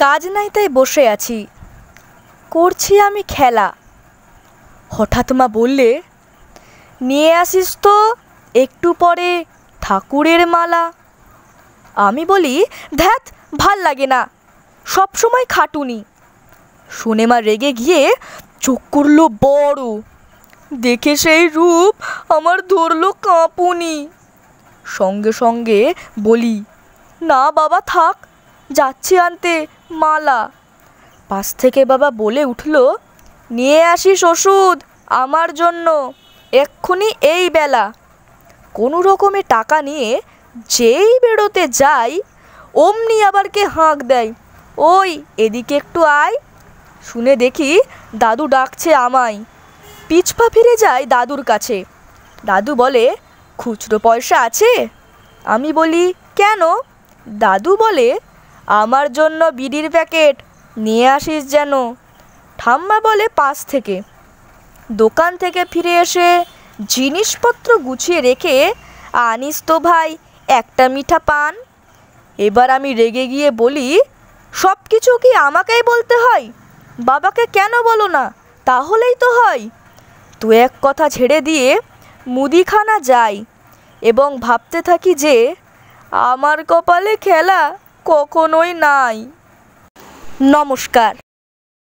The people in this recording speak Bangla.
কাজ নাই তাই বসে আছি, করছি আমি খেলা। হঠাৎ মা বললে, নিয়ে আসিস তো একটু পরে ঠাকুরের মালা। আমি বলি, ধ্যাৎ, ভাল লাগে না, সব সময় খাটুনি। শুনে মা রেগে গিয়ে চোখ করলো বড়, দেখে সেই রূপ আমার ধরলো কাঁপুনি। সঙ্গে সঙ্গে বলি, না বাবা থাক, যাচ্ছি আনতে মালা। পাশ থেকে বাবা বলে উঠল, নিয়ে আসিস ওষুধ আমার জন্য, এক্ষুনি এই বেলা। কোনো রকমে টাকা নিয়ে যেই বেরোতে যাই, অমনি আবার কে হাঁক দেয়, ওই এদিকে একটু আয়। শুনে দেখি দাদু ডাকছে আমায়। পিছপা ফিরে যায় দাদুর কাছে। দাদু বলে, খুচরো পয়সা আছে? আমি বলি, কেন? দাদু বলে, আমার জন্য বিড়ির প্যাকেট নিয়ে আসিস যেন। ঠাম্মা বলে পাশ থেকে। দোকান থেকে ফিরে এসে জিনিসপত্র গুছিয়ে রেখে, আনিস তো ভাই একটা মিঠা পান। এবার আমি রেগে গিয়ে বলি, সব কিছু কি আমাকেই বলতে হয়? বাবাকে কেন বলো না, তাহলেই তো হয়। তো এক কথা ছেড়ে দিয়ে মুদিখানা যাই এবং ভাবতে থাকি যে আমার কপালে খেলা কখনোই নাই। নমস্কার।